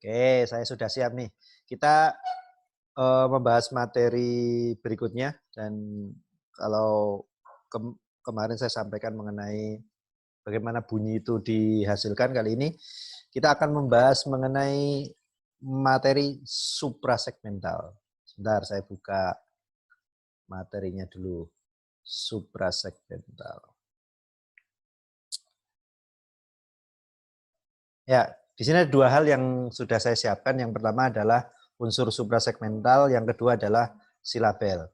Oke, saya sudah siap nih. Kita membahas materi berikutnya dan kalau kemarin saya sampaikan mengenai bagaimana bunyi itu dihasilkan, kali ini kita akan membahas mengenai materi suprasegmental. Sebentar, saya buka materinya dulu. Suprasegmental. Ya, di sini ada dua hal yang sudah saya siapkan. Yang pertama adalah unsur suprasegmental, yang kedua adalah silabel.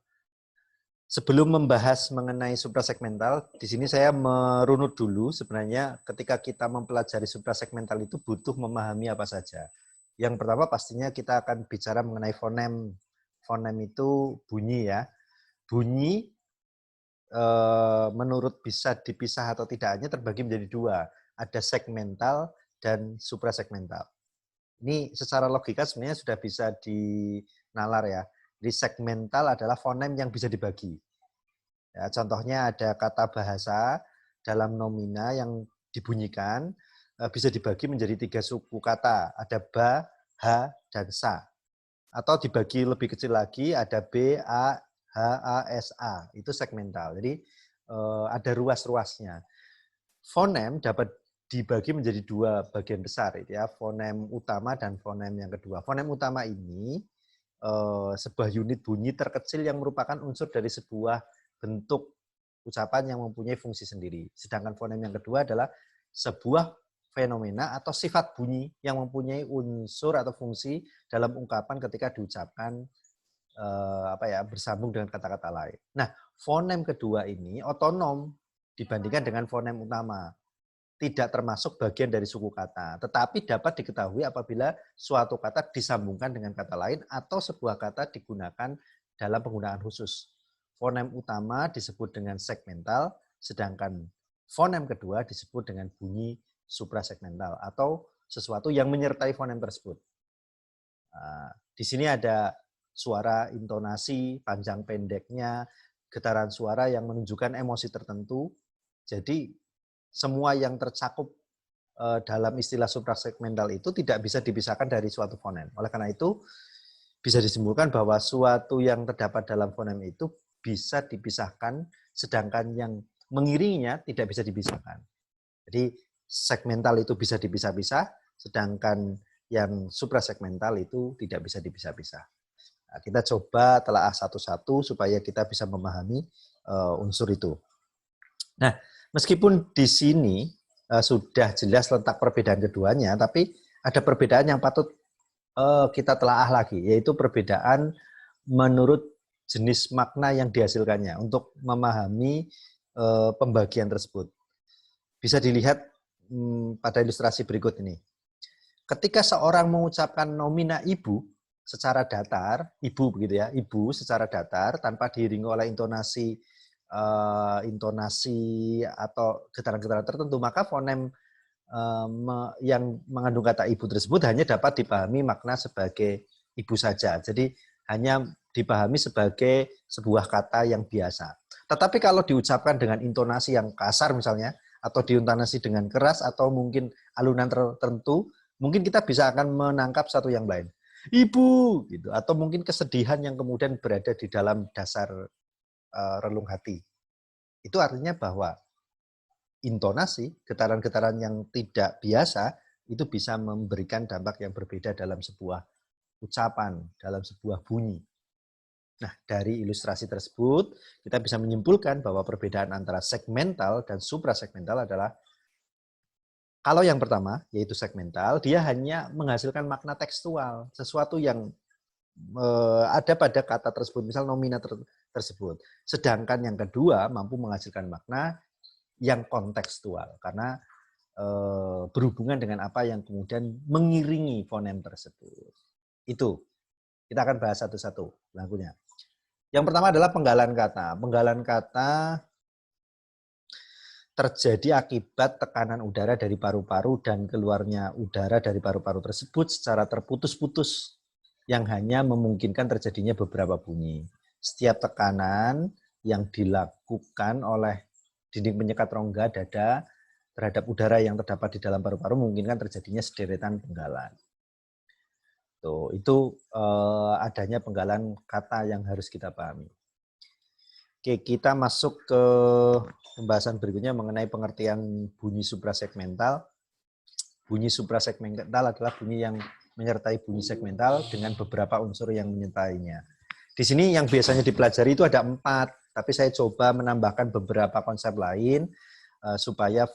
Sebelum membahas mengenai suprasegmental, di sini saya merunut dulu sebenarnya ketika kita mempelajari suprasegmental itu butuh memahami apa saja. Yang pertama pastinya kita akan bicara mengenai fonem. Fonem itu bunyi ya. Bunyi menurut bisa dipisah atau tidaknya terbagi menjadi dua. Ada segmental dan suprasegmental. Ini secara logika sebenarnya sudah bisa dinalar ya. Jadi segmental adalah fonem yang bisa dibagi. Ya, contohnya ada kata bahasa dalam nomina yang dibunyikan bisa dibagi menjadi 3 suku kata. Ada ba, ha, dan sa. Atau dibagi lebih kecil lagi ada b, a, h, a, s, a. Itu segmental. Jadi ada ruas-ruasnya. Fonem dapat dibagi menjadi dua bagian besar, ya, fonem utama dan fonem yang kedua. Fonem utama ini sebuah unit bunyi terkecil yang merupakan unsur dari sebuah bentuk ucapan yang mempunyai fungsi sendiri. Sedangkan fonem yang kedua adalah sebuah fenomena atau sifat bunyi yang mempunyai unsur atau fungsi dalam ungkapan ketika diucapkan bersambung dengan kata-kata lain. Nah, fonem kedua ini otonom dibandingkan dengan fonem utama. Tidak termasuk bagian dari suku kata, tetapi dapat diketahui apabila suatu kata disambungkan dengan kata lain atau sebuah kata digunakan dalam penggunaan khusus. Fonem utama disebut dengan segmental, sedangkan fonem kedua disebut dengan bunyi suprasegmental atau sesuatu yang menyertai fonem tersebut. Nah, di sini ada suara, intonasi, panjang pendeknya, getaran suara yang menunjukkan emosi tertentu. Jadi semua yang tercakup dalam istilah suprasegmental itu tidak bisa dipisahkan dari suatu fonem. Oleh karena itu, bisa disimpulkan bahwa suatu yang terdapat dalam fonem itu bisa dipisahkan, sedangkan yang mengiringinya tidak bisa dipisahkan. Jadi segmental itu bisa dipisah-pisah, sedangkan yang suprasegmental itu tidak bisa dipisah-pisah. Nah, kita coba telaah satu-satu supaya kita bisa memahami unsur itu. Nah, meskipun di sini sudah jelas letak perbedaan keduanya, tapi ada perbedaan yang patut kita telaah lagi, yaitu perbedaan menurut jenis makna yang dihasilkannya untuk memahami pembagian tersebut. Bisa dilihat pada ilustrasi berikut ini. Ketika seorang mengucapkan nomina ibu secara datar, ibu begitu ya, ibu secara datar tanpa diiringi oleh intonasi atau getaran-getaran tertentu, maka fonem yang mengandung kata ibu tersebut hanya dapat dipahami makna sebagai ibu saja. Jadi hanya dipahami sebagai sebuah kata yang biasa. Tetapi kalau diucapkan dengan intonasi yang kasar misalnya, atau diintonasi dengan keras, atau mungkin alunan tertentu, mungkin kita bisa akan menangkap satu yang lain. Ibu, gitu. Atau mungkin kesedihan yang kemudian berada di dalam dasar relung hati. Itu artinya bahwa intonasi, getaran-getaran yang tidak biasa, itu bisa memberikan dampak yang berbeda dalam sebuah ucapan, dalam sebuah bunyi. Nah, dari ilustrasi tersebut, kita bisa menyimpulkan bahwa perbedaan antara segmental dan suprasegmental adalah, kalau yang pertama, yaitu segmental, dia hanya menghasilkan makna tekstual, sesuatu yang ada pada kata tersebut, misal nomina tersebut. Sedangkan yang kedua mampu menghasilkan makna yang kontekstual, karena berhubungan dengan apa yang kemudian mengiringi fonem tersebut. Itu, kita akan bahas satu-satu lagunya. Yang pertama adalah penggalan kata. Penggalan kata terjadi akibat tekanan udara dari paru-paru dan keluarnya udara dari paru-paru tersebut secara terputus-putus, yang hanya memungkinkan terjadinya beberapa bunyi. Setiap tekanan yang dilakukan oleh dinding penyekat rongga dada terhadap udara yang terdapat di dalam paru-paru memungkinkan terjadinya sederetan penggalan. Tuh, itu adanya penggalan kata yang harus kita pahami. Oke, kita masuk ke pembahasan berikutnya mengenai pengertian bunyi suprasegmental. Bunyi suprasegmental adalah bunyi yang menyertai bunyi segmental dengan beberapa unsur yang menyertainya. Di sini yang biasanya dipelajari itu ada 4, tapi saya coba menambahkan beberapa konsep lain supaya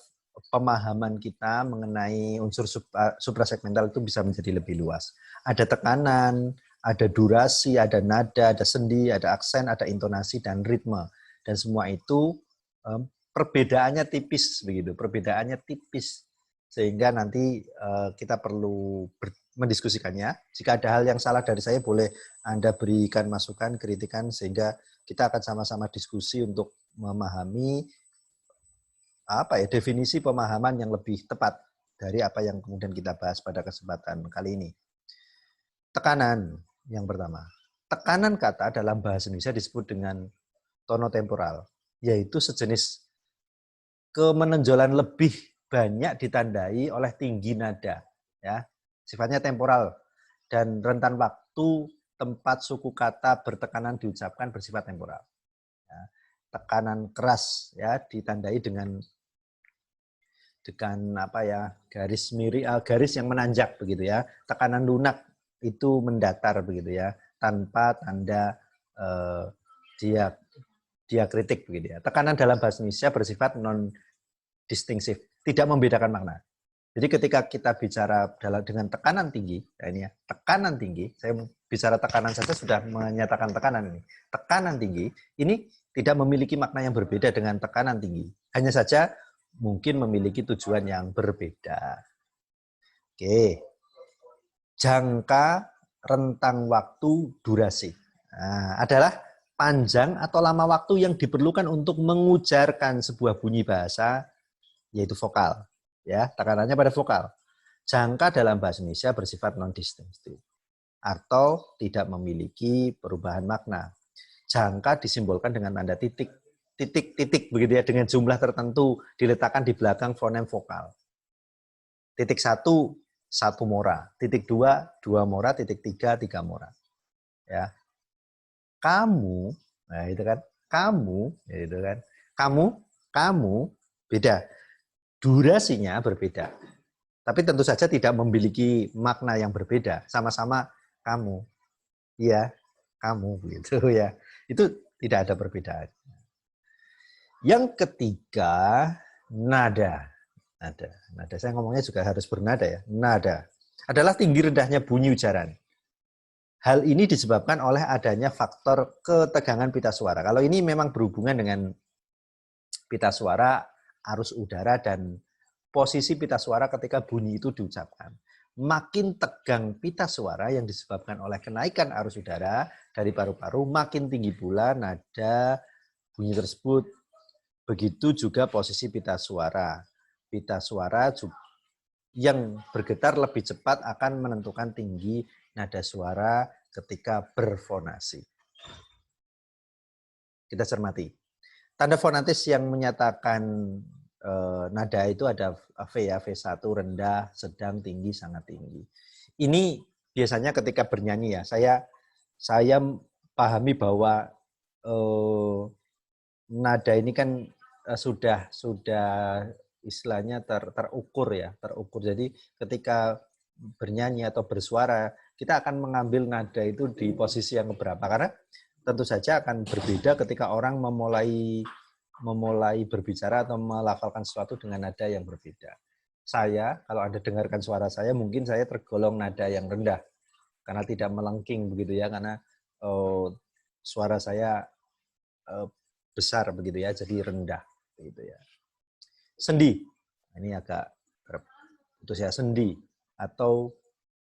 pemahaman kita mengenai unsur suprasegmental itu bisa menjadi lebih luas. Ada tekanan, ada durasi, ada nada, ada sendi, ada aksen, ada intonasi, dan ritme. Dan semua itu perbedaannya tipis begitu, perbedaannya tipis. Sehingga nanti kita perlu mendiskusikannya. Jika ada hal yang salah dari saya, boleh Anda berikan masukan, kritikan, sehingga kita akan sama-sama diskusi untuk memahami definisi pemahaman yang lebih tepat dari apa yang kemudian kita bahas pada kesempatan kali ini. Tekanan yang pertama. Tekanan kata dalam bahasa Indonesia disebut dengan tonotemporal, yaitu sejenis kemenonjolan lebih banyak ditandai oleh tinggi nada, ya, sifatnya temporal dan rentan waktu tempat suku kata bertekanan diucapkan bersifat temporal. Ya, tekanan keras ya ditandai dengan garis yang menanjak begitu ya. Tekanan lunak itu mendatar begitu ya, tanpa tanda diakritik begitu ya. Tekanan dalam bahasa Indonesia bersifat non distingsif, tidak membedakan makna. Jadi ketika kita bicara dengan tekanan tinggi, ya ini ya, tekanan tinggi, saya bicara tekanan saja sudah menyatakan tekanan ini. Tekanan tinggi ini tidak memiliki makna yang berbeda dengan tekanan tinggi. Hanya saja mungkin memiliki tujuan yang berbeda. Oke. Jangka, rentang waktu, durasi. Nah, adalah panjang atau lama waktu yang diperlukan untuk mengujarkan sebuah bunyi bahasa, yaitu vokal. Ya, tekanannya pada vokal. Jangka dalam bahasa Indonesia bersifat non-distinktif atau tidak memiliki perubahan makna. Jangka disimbolkan dengan tanda titik begitu ya, dengan jumlah tertentu diletakkan di belakang fonem vokal. Titik 1, 1 mora. Titik 2, 2 mora. Titik 3, 3 mora. Ya. Kamu, nah itu kan, kamu, itu kan. Kamu beda. Durasinya berbeda. Tapi tentu saja tidak memiliki makna yang berbeda. Sama-sama kamu. Iya, kamu gitu ya. Itu tidak ada perbedaan. Yang ketiga, nada. Nada. Saya ngomongnya juga harus bernada ya. Nada adalah tinggi rendahnya bunyi ujaran. Hal ini disebabkan oleh adanya faktor ketegangan pita suara. Kalau ini memang berhubungan dengan pita suara, arus udara, dan posisi pita suara ketika bunyi itu diucapkan. Makin tegang pita suara yang disebabkan oleh kenaikan arus udara dari paru-paru, makin tinggi pula nada bunyi tersebut. Begitu juga posisi pita suara. Pita suara yang bergetar lebih cepat akan menentukan tinggi nada suara ketika berfonasi. Kita cermati. Tanda fonatis yang menyatakan nada itu ada V ya, V1 rendah, sedang, tinggi, sangat tinggi. Ini biasanya ketika bernyanyi ya, saya pahami bahwa nada ini kan sudah istilahnya terukur ya, terukur. Jadi ketika bernyanyi atau bersuara, kita akan mengambil nada itu di posisi yang berapa, karena tentu saja akan berbeda ketika orang memulai berbicara atau melafalkan sesuatu dengan nada yang berbeda. Saya, kalau Anda dengarkan suara saya, mungkin saya tergolong nada yang rendah karena tidak melengking begitu ya, karena suara saya besar begitu ya, jadi rendah begitu ya. Sendi, ini agak putus ya, sendi atau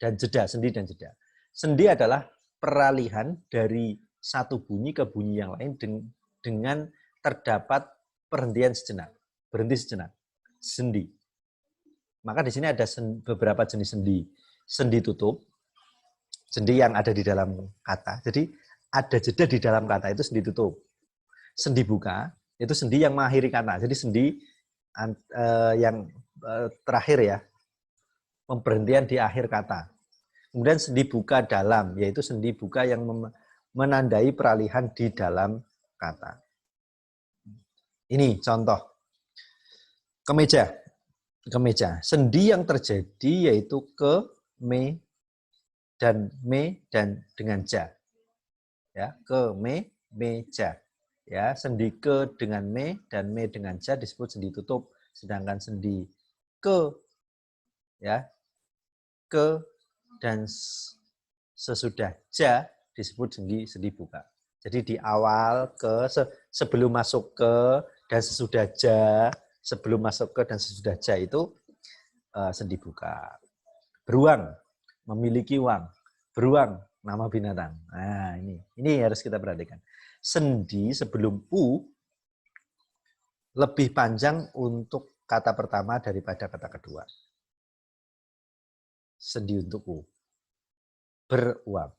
dan jeda, sendi dan jeda. Sendi adalah peralihan dari satu bunyi ke bunyi yang lain dengan terdapat perhentian sejenak, berhenti sejenak, sendi. Maka di sini ada beberapa jenis sendi. Sendi tutup, sendi yang ada di dalam kata. Jadi ada jeda di dalam kata itu sendi tutup. Sendi buka, itu sendi yang mengakhiri kata. Jadi sendi yang terakhir ya, pemberhentian di akhir kata. Kemudian sendi buka dalam, yaitu sendi buka yang menandai peralihan di dalam kata. Ini contoh. Kemeja. Kemeja. Sendi yang terjadi yaitu ke, me, dan dengan ja. Ya, ke, meja. Ya, sendi ke dengan me dan me dengan ja disebut sendi tutup, sedangkan sendi ke, ya, ke dan sesudah ja disebut sendi buka. Jadi di awal ke, sebelum masuk ke dan sesudah ja, sebelum masuk ke dan sesudah ja itu sendi buka. Beruang, memiliki uang. Beruang, nama binatang. Nah, ini harus kita perhatikan. Sendi sebelum u lebih panjang untuk kata pertama daripada kata kedua. Sendi untuk u. Beruang.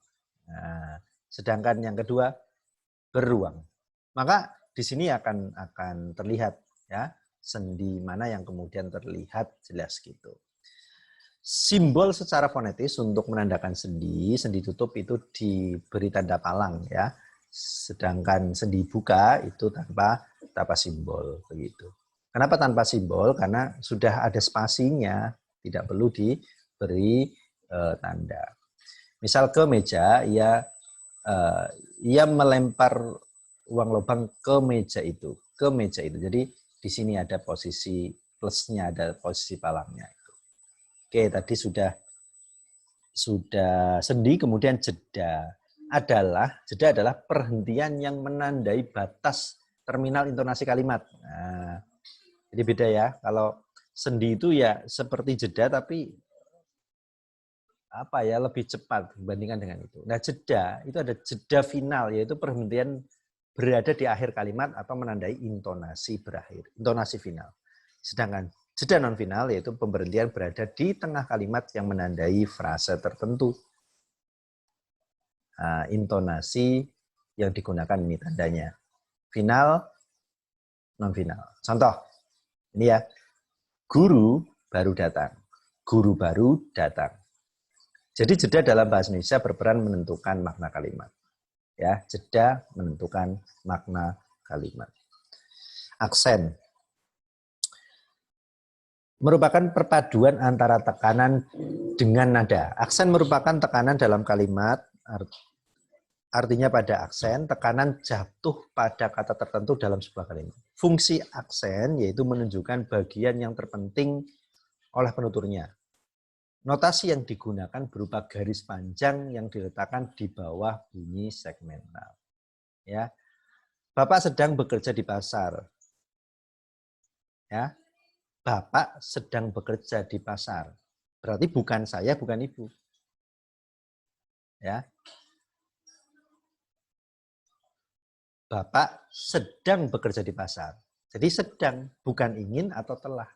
Nah, sedangkan yang kedua beruang. Maka di sini akan terlihat ya sendi mana yang kemudian terlihat jelas gitu. Simbol secara fonetis untuk menandakan sendi tutup itu diberi tanda palang ya. Sedangkan sendi buka itu tanpa simbol begitu. Kenapa tanpa simbol? Karena sudah ada spasinya, tidak perlu diberi tanda. Misal ke meja, ia melempar uang lubang ke meja itu, Jadi di sini ada posisi plusnya, ada posisi palangnya. Oke, tadi sudah sendi, kemudian jeda. Jeda adalah perhentian yang menandai batas terminal intonasi kalimat. Nah, jadi beda ya. Kalau sendi itu ya seperti jeda tapi lebih cepat dibandingkan dengan itu. Nah, jeda itu ada jeda final, yaitu perhentian berada di akhir kalimat atau menandai intonasi berakhir, intonasi final. Sedangkan jeda non final yaitu pemberhentian berada di tengah kalimat yang menandai frase tertentu. Nah, intonasi yang digunakan ini tandanya. Final, non final. Contoh, ini ya. Guru baru datang. Guru baru datang. Jadi jeda dalam bahasa Indonesia berperan menentukan makna kalimat. Ya, jeda menentukan makna kalimat. Aksen merupakan perpaduan antara tekanan dengan nada. Aksen merupakan tekanan dalam kalimat, artinya pada aksen, tekanan jatuh pada kata tertentu dalam sebuah kalimat. Fungsi aksen yaitu menunjukkan bagian yang terpenting oleh penuturnya. Notasi yang digunakan berupa garis panjang yang diletakkan di bawah bunyi segmental. Ya, Bapak sedang bekerja di pasar. Ya, Bapak sedang bekerja di pasar. Berarti bukan saya, bukan ibu. Ya, Bapak sedang bekerja di pasar. Jadi sedang, bukan ingin atau telah.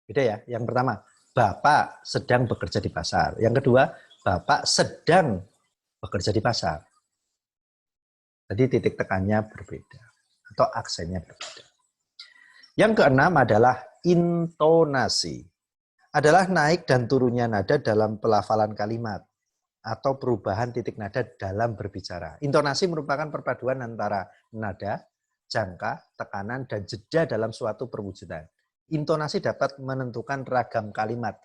Beda ya. Yang pertama, Bapak sedang bekerja di pasar. Yang kedua, Bapak sedang bekerja di pasar. Jadi titik tekannya berbeda atau aksennya berbeda. Yang keenam adalah intonasi. Adalah naik dan turunnya nada dalam pelafalan kalimat atau perubahan titik nada dalam berbicara. Intonasi merupakan perpaduan antara nada, jangka, tekanan, dan jeda dalam suatu perwujudan. Intonasi dapat menentukan ragam kalimat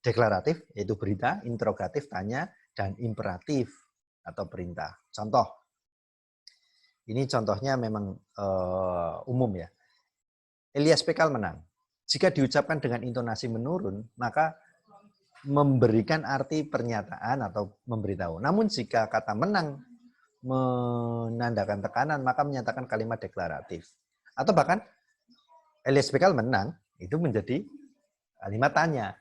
deklaratif, yaitu berita, interrogatif, tanya, dan imperatif atau perintah. Contoh, ini contohnya memang umum ya. Elias Pikal menang. Jika diucapkan dengan intonasi menurun, maka memberikan arti pernyataan atau memberitahu. Namun jika kata menang menandakan tekanan, maka menyatakan kalimat deklaratif. Atau bahkan Elias Pikal menang itu menjadi kalimat tanya,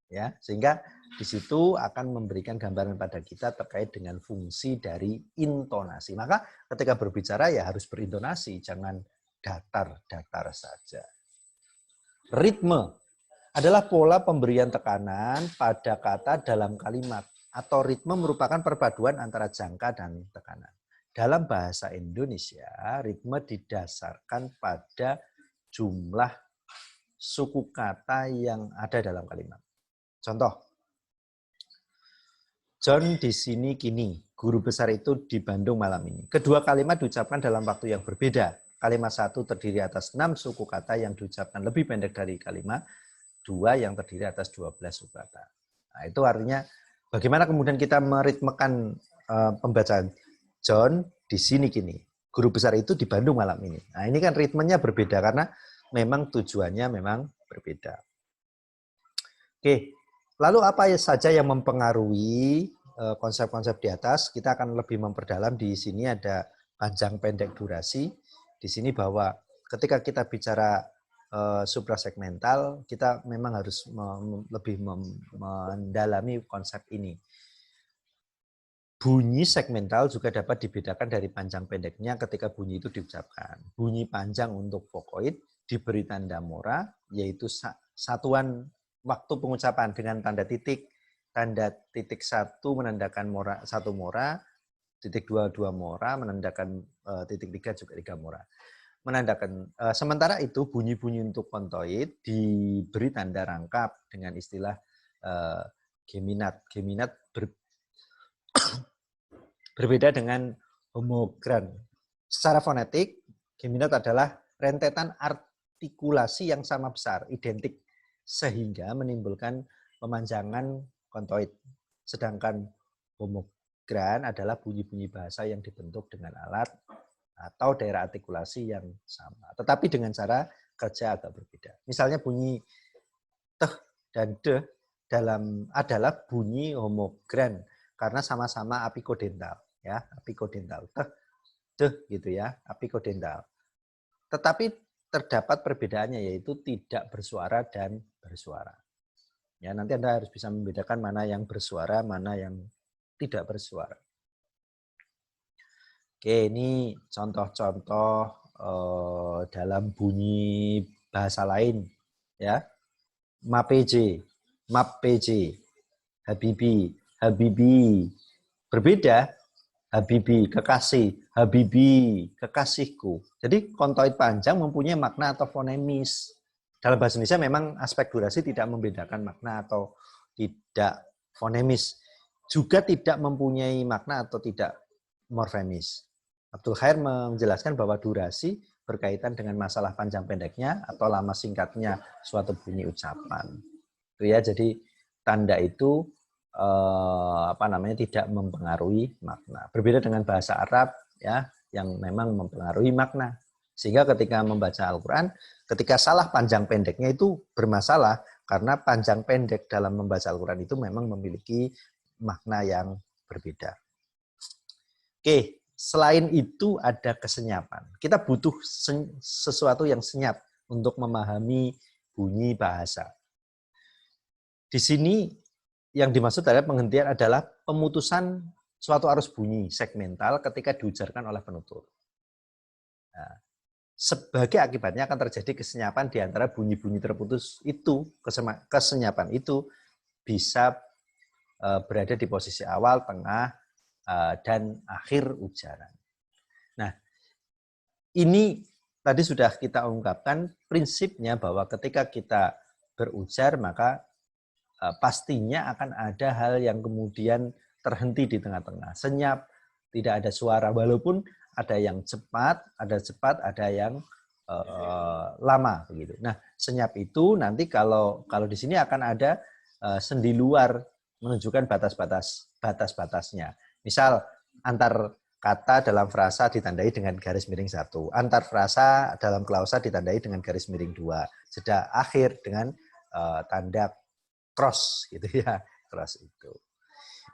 ya, sehingga di situ akan memberikan gambaran pada kita terkait dengan fungsi dari intonasi. Maka ketika berbicara ya harus berintonasi, jangan datar-datar saja. Ritme adalah pola pemberian tekanan pada kata dalam kalimat, atau ritme merupakan perpaduan antara jangka dan tekanan. Dalam bahasa Indonesia, ritme didasarkan pada jumlah suku kata yang ada dalam kalimat. Contoh, John di sini kini, guru besar itu di Bandung malam ini. Kedua kalimat diucapkan dalam waktu yang berbeda. Kalimat satu terdiri atas 6 suku kata yang diucapkan lebih pendek dari kalimat dua yang terdiri atas 12 suku kata. Nah, itu artinya bagaimana kemudian kita meritmekan pembacaan John di sini kini. Guru besar itu di Bandung malam ini. Nah, ini kan ritmenya berbeda karena memang tujuannya memang berbeda. Oke, lalu apa saja yang mempengaruhi konsep-konsep di atas? Kita akan lebih memperdalam. Di sini ada panjang pendek durasi. Di sini bahwa ketika kita bicara suprasegmental, kita memang harus lebih mendalami konsep ini. Bunyi segmental juga dapat dibedakan dari panjang pendeknya ketika bunyi itu diucapkan. Bunyi panjang untuk vokoid diberi tanda mora, yaitu satuan waktu pengucapan dengan tanda titik 1 menandakan mora 1 mora, titik 2 mora, menandakan titik 3 juga 3 mora. Menandakan sementara itu bunyi-bunyi untuk kontoid diberi tanda rangkap dengan istilah geminat. Geminat berbeda dengan homogran. Secara fonetik, geminat adalah rentetan artikulasi yang sama besar, identik, sehingga menimbulkan pemanjangan kontoid. Sedangkan homogran adalah bunyi-bunyi bahasa yang dibentuk dengan alat atau daerah artikulasi yang sama, tetapi dengan cara kerja agak berbeda. Misalnya bunyi teh dan de adalah bunyi homogran karena sama-sama apikodental, ya, apikodental. Teh, deh gitu ya, apikodental. Tetapi terdapat perbedaannya, yaitu tidak bersuara dan bersuara. Ya, nanti Anda harus bisa membedakan mana yang bersuara, mana yang tidak bersuara. Oke, ini contoh-contoh dalam bunyi bahasa lain, ya. MAPJ, MAPPJ, Habibi, Habibi. Berbeda, Habibi, kekasih, Habibi, kekasihku. Jadi kontoid panjang mempunyai makna atau fonemis. Dalam bahasa Indonesia memang aspek durasi tidak membedakan makna atau tidak fonemis. Juga tidak mempunyai makna atau tidak morfemis. Abdul Khair menjelaskan bahwa durasi berkaitan dengan masalah panjang pendeknya atau lama singkatnya suatu bunyi ucapan. Itu ya, jadi tanda itu tidak mempengaruhi makna. Berbeda dengan bahasa Arab ya, yang memang mempengaruhi makna. Sehingga ketika membaca Al-Qur'an, ketika salah panjang pendeknya itu bermasalah karena panjang pendek dalam membaca Al-Qur'an itu memang memiliki makna yang berbeda. Oke, selain itu ada kesenyapan. Kita butuh sesuatu yang senyap untuk memahami bunyi bahasa. Di sini yang dimaksud adalah penghentian adalah pemutusan suatu arus bunyi segmental ketika diujarkan oleh penutur. Nah, sebagai akibatnya akan terjadi kesenyapan di antara bunyi-bunyi terputus itu. Kesenyapan itu bisa berada di posisi awal, tengah, dan akhir ujaran. Nah, ini tadi sudah kita ungkapkan prinsipnya bahwa ketika kita berujar maka pastinya akan ada hal yang kemudian terhenti di tengah-tengah, senyap, tidak ada suara, walaupun ada yang cepat, ada yang lama begitu. Nah, senyap itu nanti kalau di sini akan ada sendi luar menunjukkan batas-batasnya. Misal antar kata dalam frasa ditandai dengan garis miring 1, antar frasa dalam klausa ditandai dengan garis miring 2, jeda akhir dengan tanda cross gitu ya, cross itu.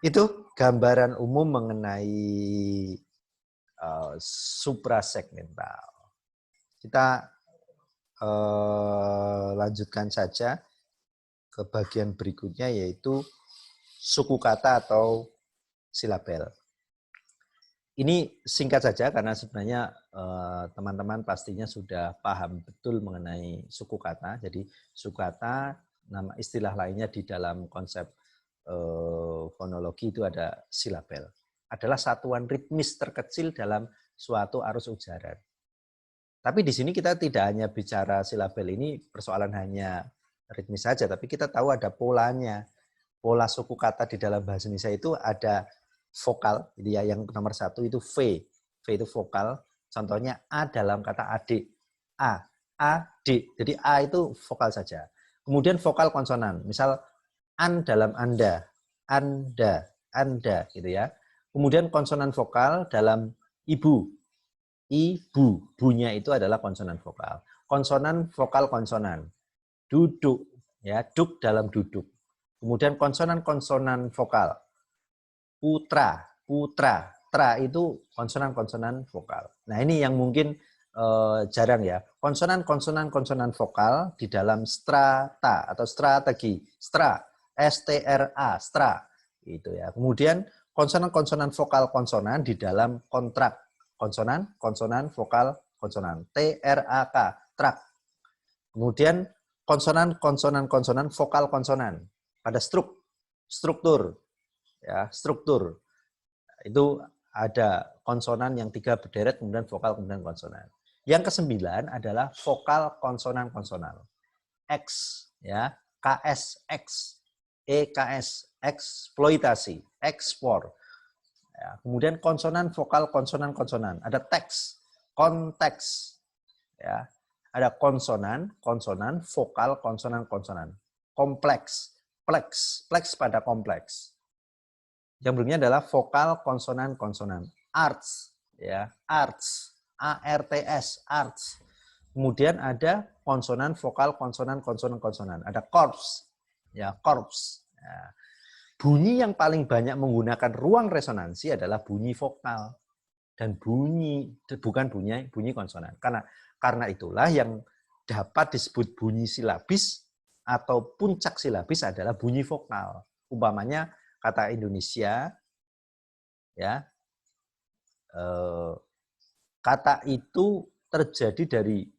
Itu gambaran umum mengenai suprasegmental. Kita lanjutkan saja ke bagian berikutnya, yaitu suku kata atau silabel. Ini singkat saja karena sebenarnya teman-teman pastinya sudah paham betul mengenai suku kata. Jadi suku kata, nama istilah lainnya di dalam konsep fonologi itu ada silabel. Adalah satuan ritmis terkecil dalam suatu arus ujaran. Tapi di sini kita tidak hanya bicara silabel, ini persoalan hanya ritmis saja, tapi kita tahu ada polanya. pola suku kata di dalam bahasa Indonesia itu ada vokal, gitu ya. Yang nomor 1 itu V. V itu vokal. Contohnya A dalam kata adik. A, adik. Jadi A itu vokal saja. Kemudian vokal konsonan. Misal an dalam Anda, Anda, Anda, gitu ya. Kemudian konsonan vokal dalam ibu, ibu. Bunya itu adalah konsonan vokal. Konsonan vokal konsonan. Duduk, ya, duk dalam duduk. Kemudian konsonan-konsonan vokal. Putra, putra. Tra itu konsonan-konsonan vokal. Nah, ini yang mungkin jarang ya. Konsonan-konsonan vokal di dalam strata atau strategi. Stra, STRA, stra. Itu ya. Kemudian konsonan-konsonan vokal konsonan di dalam kontrak. Konsonan vokal konsonan. TRAK, trak. Kemudian konsonan vokal konsonan pada struktur, ya, struktur. Itu ada konsonan yang 3 berderet, kemudian vokal, kemudian konsonan. Yang ke-9 adalah vokal konsonan konsonal. X, ya, KSX, EKS, eksploitasi, ekspor. Ya, kemudian konsonan vokal konsonan konsonan. Ada teks, konteks, ya. Ada konsonan, vokal, konsonan. Kompleks, pleks pada kompleks. Yang berikutnya adalah vokal, konsonan. Arts, ya, arts, ARTS, arts. Kemudian ada konsonan, vokal, konsonan. Ada korps, ya, korps. Ya. Bunyi yang paling banyak menggunakan ruang resonansi adalah bunyi vokal dan bukan bunyi konsonan. Karena itulah yang dapat disebut bunyi silabis atau puncak silabis adalah bunyi vokal. Umpamanya kata Indonesia, ya, kata itu terjadi dari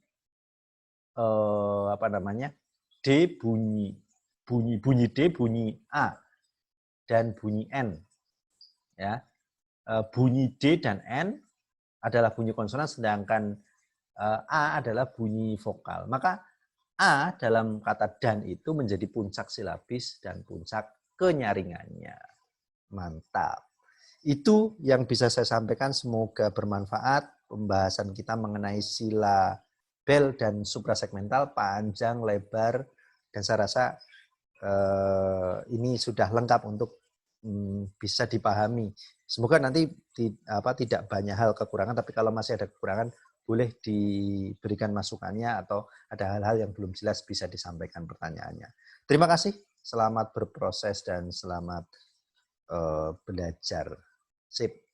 D bunyi D, bunyi A dan bunyi N, ya. Bunyi D dan N adalah bunyi konsonan, sedangkan A adalah bunyi vokal. Maka A dalam kata dan itu menjadi puncak silabis dan puncak kenyaringannya. Mantap. Itu yang bisa saya sampaikan, semoga bermanfaat. Pembahasan kita mengenai silabel dan suprasegmental panjang lebar, dan saya rasa ini sudah lengkap untuk bisa dipahami. Semoga nanti tidak banyak hal kekurangan, tapi kalau masih ada kekurangan boleh diberikan masukannya, atau ada hal-hal yang belum jelas bisa disampaikan pertanyaannya. Terima kasih, selamat berproses dan selamat belajar. Sip.